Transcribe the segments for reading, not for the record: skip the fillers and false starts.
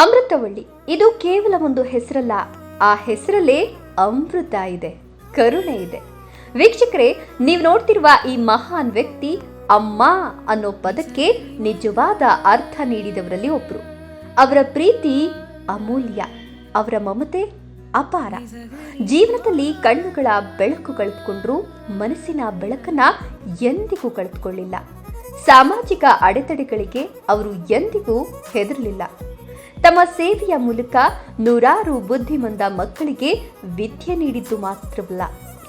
ಅಮೃತವಳ್ಳಿ ಇದು ಕೇವಲ ಒಂದು ಹೆಸರಲ್ಲ, ಆ ಹೆಸರಲ್ಲೇ ಅಮೃತ ಇದೆ, ಕರುಣೆ ಇದೆ. ವೀಕ್ಷಕರೇ, ನೀವು ನೋಡ್ತಿರುವ ಈ ಮಹಾನ್ ವ್ಯಕ್ತಿ ಅಮ್ಮ ಅನ್ನೋ ಪದಕ್ಕೆ ನಿಜವಾದ ಅರ್ಥ ನೀಡಿದವರಲ್ಲಿ ಒಬ್ರು. ಅವರ ಪ್ರೀತಿ ಅಮೂಲ್ಯ, ಅವರ ಮಮತೆ ಅಪಾರ. ಜೀವನದಲ್ಲಿ ಕಣ್ಣುಗಳ ಬೆಳಕು ಕಳೆದುಕೊಂಡ್ರು ಮನಸ್ಸಿನ ಬೆಳಕನ್ನ ಎಂದಿಗೂ ಕಳೆದುಕೊಳ್ಳಿಲ್ಲ. ಸಾಮಾಜಿಕ ಅಡೆತಡೆಗಳಿಗೆ ಅವರು ಎಂದಿಗೂ ಹೆದರಲಿಲ್ಲ. ತಮ್ಮ ಸೇವೆಯ ಮೂಲಕ ನೂರಾರು ಬುದ್ಧಿಮಂದ ಮಕ್ಕಳಿಗೆ ವಿದ್ಯೆ ನೀಡಿದ್ದು ಮಾತ್ರವಲ್ಲ,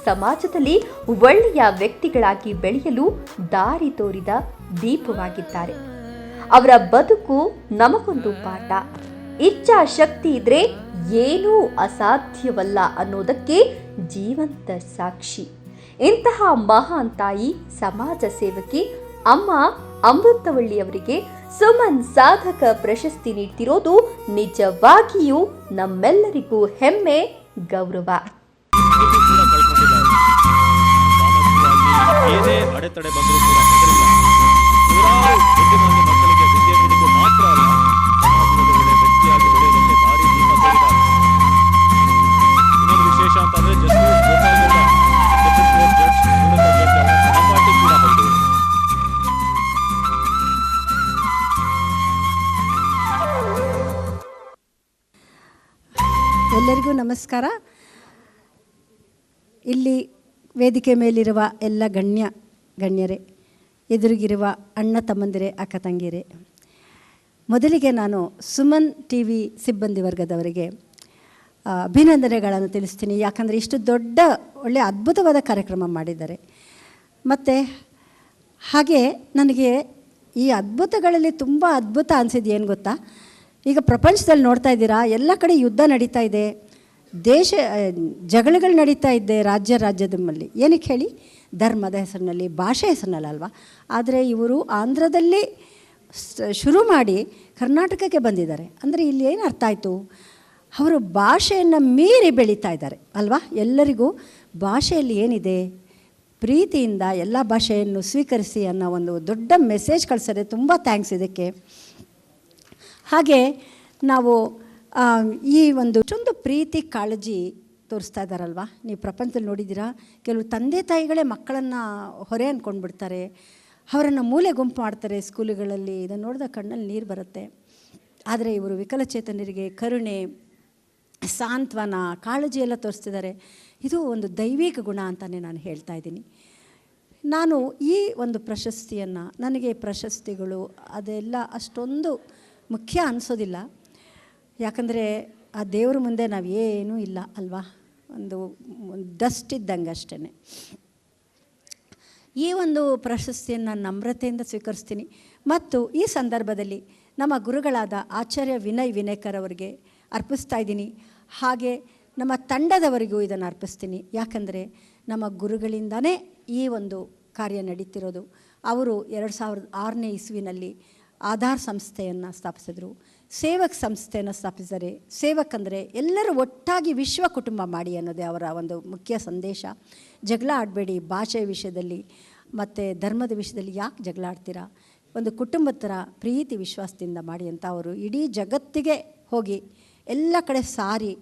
ಸಮಾಜದಲ್ಲಿ ಒಳ್ಳೆಯ ವ್ಯಕ್ತಿಗಳಾಗಿ ಬೆಳೆಯಲು ದಾರಿ ತೋರಿದ ದೀಪವಾಗಿದ್ದಾರೆ. ಅವರ ಬದುಕು ನಮಗೊಂದು ಪಾಠ. ಇಚ್ಛಾ ಶಕ್ತಿ ಇದ್ರೆ ಏನೂ ಅಸಾಧ್ಯವಲ್ಲ ಅನ್ನೋದಕ್ಕೆ ಜೀವಂತ ಸಾಕ್ಷಿ. ಇಂತಹ ಮಹಾನ್ ತಾಯಿ, ಸಮಾಜ ಸೇವಕಿ ಅಮ್ಮ ಅಮೃತವಳ್ಳಿ ಅವರಿಗೆ ಸುಮನ್ ಸಾಧಕ ಪ್ರಶಸ್ತಿ ನೀಡ್ತಿರೋದು ನಿಜವಾಗಿಯೂ ನಮ್ಮೆಲ್ಲರಿಗೂ ಹೆಮ್ಮೆ, ಗೌರವ. ಏನೇ ಅಡೆತಡೆ ಬಂದರೂ ಕೂಡ ಹೆದರಿಲ್ಲ. ನೂರಾರು ಬುದ್ಧಿಮಾಂದ್ಯ ಮಕ್ಕಳಿಗೆ ವಿದ್ಯೆ ನೀಡಿದ್ದು ಮಾತ್ರ ಅಲ್ಲ, ಸಮಾಜದಲ್ಲಿ ಒಳ್ಳೆಯ ವ್ಯಕ್ತಿಯಾಗಿ ಬೆಳೆಯೋದಕ್ಕೆ ದಾರಿ ದೀಪ ತೋರಿದ್ದಾರೆ. ಇನ್ನೊಂದು ವಿಶೇಷ ಅಂತಂದ್ರೆ justice Gopal Gowda, supreme court judge, ಉನ್ನತ ಜಡ್ಜ್ ಅವರ ಸಹಪಾಠಿ ಕೂಡ ಹೌದು. ಎಲ್ಲರಿಗೂ ನಮಸ್ಕಾರ. ಇಲ್ಲಿ ವೇದಿಕೆ ಮೇಲಿರುವ ಎಲ್ಲ ಗಣ್ಯರೇ, ಎದುರಿಗಿರುವ ಅಣ್ಣ ತಮ್ಮಂದಿರೇ, ಅಕ್ಕ ತಂಗಿಯರೇ, ಮೊದಲಿಗೆ ನಾನು ಸುಮನ್ ಟಿ ವಿ ಸಿಬ್ಬಂದಿ ವರ್ಗದವರಿಗೆ ಅಭಿನಂದನೆಗಳನ್ನು ತಿಳಿಸ್ತೀನಿ. ಯಾಕಂದರೆ ಇಷ್ಟು ದೊಡ್ಡ ಒಳ್ಳೆಯ ಅದ್ಭುತವಾದ ಕಾರ್ಯಕ್ರಮ ಮಾಡಿದ್ದಾರೆ. ಮತ್ತು ಹಾಗೆ ನನಗೆ ಈ ಅದ್ಭುತಗಳಲ್ಲಿ ತುಂಬ ಅದ್ಭುತ ಅನಿಸಿದ್ದು ಏನು ಗೊತ್ತಾ, ಈಗ ಪ್ರಪಂಚದಲ್ಲಿ ನೋಡ್ತಾ ಇದ್ದೀರಾ, ಎಲ್ಲ ಕಡೆ ಯುದ್ಧ ನಡೀತಾ ಇದೆ, ಜಗಳಗಳು ನಡೀತಾ ಇದೆ ರಾಜ್ಯದಲ್ಲಿ. ಏನಕ್ಕೆ ಹೇಳಿ? ಧರ್ಮದ ಹೆಸರಿನಲ್ಲಿ, ಭಾಷೆ ಹೆಸರಿನಲ್ಲಿ ಅಲ್ವಾ. ಆದರೆ ಇವರು ಆಂಧ್ರದಲ್ಲಿ ಶುರು ಮಾಡಿ ಕರ್ನಾಟಕಕ್ಕೆ ಬಂದಿದ್ದಾರೆ. ಅಂದರೆ ಇಲ್ಲಿ ಏನು ಅರ್ಥ ಆಯಿತು? ಅವರು ಭಾಷೆಯನ್ನು ಮೀರಿ ಬೆಳೀತಾ ಇದ್ದಾರೆ ಅಲ್ವಾ. ಎಲ್ಲರಿಗೂ ಭಾಷೆಯಲ್ಲಿ ಏನಿದೆ, ಪ್ರೀತಿಯಿಂದ ಎಲ್ಲ ಭಾಷೆಯನ್ನು ಸ್ವೀಕರಿಸಿ ಅನ್ನೋ ಒಂದು ದೊಡ್ಡ ಮೆಸೇಜ್ ಕಳಿಸಿದ್ರೆ ತುಂಬ ಥ್ಯಾಂಕ್ಸ್ ಇದಕ್ಕೆ. ಹಾಗೆ ನಾವು ಈ ಒಂದು ಪ್ರೀತಿ ಕಾಳಜಿ ತೋರಿಸ್ತಾ ಇದ್ದಾರಲ್ವ. ನೀವು ಪ್ರಪಂಚದಲ್ಲಿ ನೋಡಿದ್ದೀರಾ, ಕೆಲವು ತಂದೆ ತಾಯಿಗಳೇ ಮಕ್ಕಳನ್ನು ಹೊರೆ ಅಂದ್ಕೊಂಡ್ಬಿಡ್ತಾರೆ, ಅವರನ್ನು ಮೂಲೆ ಗುಂಪು ಮಾಡ್ತಾರೆ ಸ್ಕೂಲುಗಳಲ್ಲಿ. ಇದನ್ನು ನೋಡಿದ ಕಣ್ಣಲ್ಲಿ ನೀರು ಬರುತ್ತೆ. ಆದರೆ ಇವರು ವಿಕಲಚೇತನರಿಗೆ ಕರುಣೆ, ಸಾಂತ್ವನ, ಕಾಳಜಿ ಎಲ್ಲ ತೋರಿಸ್ತಿದ್ದಾರೆ. ಇದು ಒಂದು ದೈವಿಕ ಗುಣ ಅಂತಲೇ ನಾನು ಹೇಳ್ತಾ ಇದ್ದೀನಿ. ನಾನು ಈ ಒಂದು ಪ್ರಶಸ್ತಿಯನ್ನು, ನನಗೆ ಪ್ರಶಸ್ತಿಗಳು ಅದೆಲ್ಲ ಅಷ್ಟೊಂದು ಮುಖ್ಯ ಅನಿಸೋದಿಲ್ಲ. ಯಾಕಂದರೆ ಆ ದೇವ್ರ ಮುಂದೆ ನಾವು ಏನೂ ಇಲ್ಲ ಅಲ್ವಾ, ಒಂದು ಡಸ್ಟ್ ಇದ್ದಂಗೆ ಅಷ್ಟೇ. ಈ ಒಂದು ಪ್ರಶಸ್ತಿಯನ್ನು ನಮ್ರತೆಯಿಂದ ಸ್ವೀಕರಿಸ್ತೀನಿ. ಮತ್ತು ಈ ಸಂದರ್ಭದಲ್ಲಿ ನಮ್ಮ ಗುರುಗಳಾದ ಆಚಾರ್ಯ ವಿನಯ್ ವಿನೇಕರ್ ಅವರಿಗೆ ಅರ್ಪಿಸ್ತಾ ಇದ್ದೀನಿ. ಹಾಗೆ ನಮ್ಮ ತಂಡದವರಿಗೂ ಇದನ್ನು ಅರ್ಪಿಸ್ತೀನಿ. ಯಾಕಂದರೆ ನಮ್ಮ ಗುರುಗಳಿಂದನೇ ಈ ಒಂದು ಕಾರ್ಯ ನಡೀತಿರೋದು. ಅವರು 2006ನೇ ಇಸ್ವಿನಲ್ಲಿ ಆಧಾರ್ ಸಂಸ್ಥೆಯನ್ನು ಸ್ಥಾಪಿಸಿದರು, ಸೇವಕ್ ಸಂಸ್ಥೆಯನ್ನು ಸ್ಥಾಪಿಸಿದ್ದಾರೆ. ಸೇವಕ್ ಅಂದರೆ ಎಲ್ಲರೂ ಒಟ್ಟಾಗಿ ವಿಶ್ವ ಕುಟುಂಬ ಮಾಡಿ ಅನ್ನೋದೇ ಅವರ ಒಂದು ಮುಖ್ಯ ಸಂದೇಶ. ಜಗಳ ಆಡಬೇಡಿ, ಭಾಷೆ ವಿಷಯದಲ್ಲಿ ಮತ್ತು ಧರ್ಮದ ವಿಷಯದಲ್ಲಿ ಯಾಕೆ ಜಗಳ ಆಡ್ತೀರಾ, ಒಂದು ಕುಟುಂಬದ ಥರ ಪ್ರೀತಿ ವಿಶ್ವಾಸದಿಂದ ಮಾಡಿ ಅಂತ ಅವರು ಇಡೀ ಜಗತ್ತಿಗೆ ಹೋಗಿ ಎಲ್ಲ ಕಡೆ ಸಾರಿ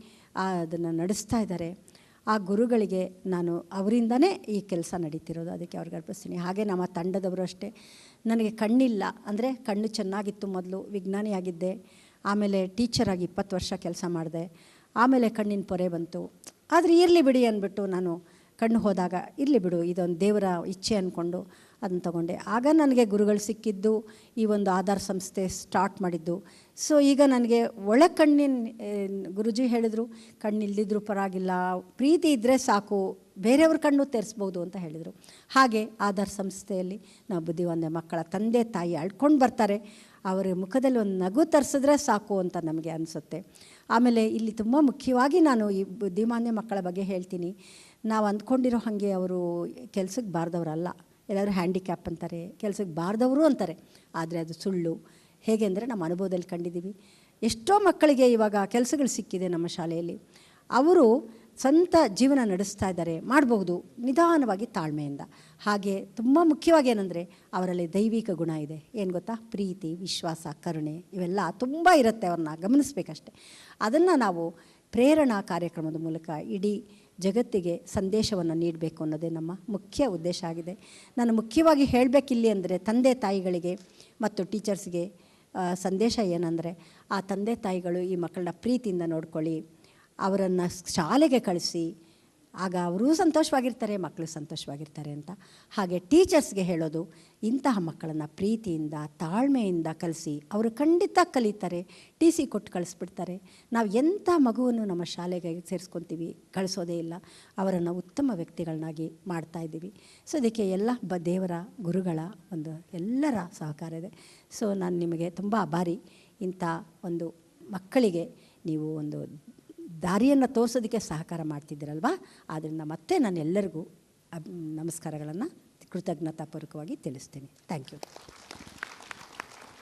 ಅದನ್ನು ನಡೆಸ್ತಾ ಇದ್ದಾರೆ. ಆ ಗುರುಗಳಿಗೆ ನಾನು ಅವರಿಂದನೇ ಈ ಕೆಲಸ ನಡೀತಿರೋದು, ಅದಕ್ಕೆ ಅವ್ರಿಗೆ ಅರ್ಪಿಸ್ತೀನಿ. ಹಾಗೆ ನಮ್ಮ ತಂಡದವರು ಅಷ್ಟೇ. ನನಗೆ ಕಣ್ಣಿಲ್ಲ, ಅಂದರೆ ಕಣ್ಣು ಚೆನ್ನಾಗಿತ್ತು, ಮೊದಲು ವಿಜ್ಞಾನಿಯಾಗಿದ್ದೆ, ಆಮೇಲೆ ಟೀಚರಾಗಿ 20 ವರ್ಷ ಕೆಲಸ ಮಾಡಿದೆ, ಆಮೇಲೆ ಕಣ್ಣಿನ ಪೊರೆ ಬಂತು. ಆದರೆ ಇರಲಿ ಬಿಡಿ ಅಂದ್ಬಿಟ್ಟು ನಾನು ಕಣ್ಣು ಹೋದಾಗ ಇರಲಿ ಬಿಡು, ಇದೊಂದು ದೇವರ ಇಚ್ಛೆ ಅಂದ್ಕೊಂಡು ಅದನ್ನು ತಗೊಂಡೆ. ಆಗ ನನಗೆ ಗುರುಗಳು ಸಿಕ್ಕಿದ್ದು, ಈ ಒಂದು ಆಧಾರ್ ಸಂಸ್ಥೆ ಸ್ಟಾರ್ಟ್ ಮಾಡಿದ್ದು. ಸೊ ಈಗ ನನಗೆ ಒಳ ಕಣ್ಣಿನ ಗುರುಜಿ ಹೇಳಿದರು, ಕಣ್ಣಿಲ್ದಿದ್ರೂ ಪರವಾಗಿಲ್ಲ, ಪ್ರೀತಿ ಇದ್ದರೆ ಸಾಕು, ಬೇರೆಯವ್ರ ಕಣ್ಣು ತೆರೆಸ್ಬೋದು ಅಂತ ಹೇಳಿದರು. ಹಾಗೆ ಆಧಾರ್ ಸಂಸ್ಥೆಯಲ್ಲಿ ನಾವು ಬುದ್ಧಿವಂತ ಮಕ್ಕಳ ತಂದೆ ತಾಯಿ ಅಳ್ಕೊಂಡು ಬರ್ತಾರೆ, ಅವರ ಮುಖದಲ್ಲಿ ಒಂದು ನಗು ತರಿಸಿದ್ರೆ ಸಾಕು ಅಂತ ನಮಗೆ ಅನಿಸುತ್ತೆ. ಆಮೇಲೆ ಇಲ್ಲಿ ತುಂಬ ಮುಖ್ಯವಾಗಿ ನಾನು ಈ ಬುದ್ಧಿಮಾನ್ಯ ಮಕ್ಕಳ ಬಗ್ಗೆ ಹೇಳ್ತೀನಿ. ನಾವು ಅಂದ್ಕೊಂಡಿರೋ ಹಾಗೆ ಅವರು ಕೆಲಸಕ್ಕೆ ಬಾರ್ದವ್ರಲ್ಲ. ಎಲ್ಲರೂ ಹ್ಯಾಂಡಿಕ್ಯಾಪ್ ಅಂತಾರೆ, ಕೆಲಸಕ್ಕೆ ಬಾರ್ದವರು ಅಂತಾರೆ. ಆದರೆ ಅದು ಸುಳ್ಳು. ಹೇಗೆ ಅಂದರೆ ನಮ್ಮ ಅನುಭವದಲ್ಲಿ ಕಂಡಿದ್ದೀವಿ. ಎಷ್ಟೋ ಮಕ್ಕಳಿಗೆ ಇವಾಗ ಕೆಲಸಗಳು ಸಿಕ್ಕಿದೆ ನಮ್ಮ ಶಾಲೆಯಲ್ಲಿ. ಅವರು ಸ್ವಂತ ಜೀವನ ನಡೆಸ್ತಾ ಇದ್ದಾರೆ, ಮಾಡಬಹುದು ನಿಧಾನವಾಗಿ ತಾಳ್ಮೆಯಿಂದ. ಹಾಗೆ ತುಂಬ ಮುಖ್ಯವಾಗಿ ಏನಂದರೆ ಅವರಲ್ಲಿ ದೈವಿಕ ಗುಣ ಇದೆ. ಏನು ಗೊತ್ತಾ, ಪ್ರೀತಿ, ವಿಶ್ವಾಸ, ಕರುಣೆ ಇವೆಲ್ಲ ತುಂಬ ಇರುತ್ತೆ. ಅವ್ರನ್ನ ಗಮನಿಸಬೇಕಷ್ಟೆ. ಅದನ್ನು ನಾವು ಪ್ರೇರಣಾ ಕಾರ್ಯಕ್ರಮದ ಮೂಲಕ ಇಡೀ ಜಗತ್ತಿಗೆ ಸಂದೇಶವನ್ನು ನೀಡಬೇಕು ಅನ್ನೋದೇ ನಮ್ಮ ಮುಖ್ಯ ಉದ್ದೇಶ ಆಗಿದೆ. ನಾನು ಮುಖ್ಯವಾಗಿ ಹೇಳಬೇಕಿಲ್ಲಿ ಅಂದರೆ ತಂದೆ ತಾಯಿಗಳಿಗೆ ಮತ್ತು ಟೀಚರ್ಸ್ಗೆ ಸಂದೇಶ ಏನಂದರೆ, ಆ ತಂದೆ ತಾಯಿಗಳು ಈ ಮಕ್ಕಳನ್ನ ಪ್ರೀತಿಯಿಂದ ನೋಡ್ಕೊಳ್ಳಿ, ಅವರನ್ನು ಶಾಲೆಗೆ ಕಳಿಸಿ, ಆಗ ಅವರೂ ಸಂತೋಷವಾಗಿರ್ತಾರೆ, ಮಕ್ಕಳು ಸಂತೋಷವಾಗಿರ್ತಾರೆ ಅಂತ. ಹಾಗೆ ಟೀಚರ್ಸ್ಗೆ ಹೇಳೋದು, ಇಂತಹ ಮಕ್ಕಳನ್ನು ಪ್ರೀತಿಯಿಂದ ತಾಳ್ಮೆಯಿಂದ ಕಲಿಸಿ, ಅವರು ಖಂಡಿತ ಕಲಿತಾರೆ. TC ಕೊಟ್ಟು ಕಳಿಸ್ಬಿಡ್ತಾರೆ. ನಾವು ಎಂಥ ಮಗುವನ್ನು ನಮ್ಮ ಶಾಲೆಗೆ ಸೇರಿಸ್ಕೊತೀವಿ, ಕಳಿಸೋದೇ ಇಲ್ಲ. ಅವರನ್ನು ಉತ್ತಮ ವ್ಯಕ್ತಿಗಳನ್ನಾಗಿ ಮಾಡ್ತಾಯಿದ್ದೀವಿ. ಸೊ ಇದಕ್ಕೆ ಎಲ್ಲ ದೇವರ ಗುರುಗಳ ಒಂದು ಎಲ್ಲರ ಸಹಕಾರ ಇದೆ. ಸೊ ನಾನು ನಿಮಗೆ ತುಂಬ ಆಭಾರಿ. ಇಂಥ ಒಂದು ಮಕ್ಕಳಿಗೆ ನೀವು ಒಂದು ದಾರಿಯನ್ನು ತೋರಿಸೋದಕ್ಕೆ ಸಹಕಾರ ಮಾಡ್ತಿದ್ದೀರಲ್ವ. ಆದ್ದರಿಂದ ಮತ್ತೆ ನಾನು ಎಲ್ಲರಿಗೂ ನಮಸ್ಕಾರಗಳನ್ನು ಕೃತಜ್ಞತಾಪೂರ್ವಕವಾಗಿ ತಿಳಿಸ್ತೀನಿ. Thank you.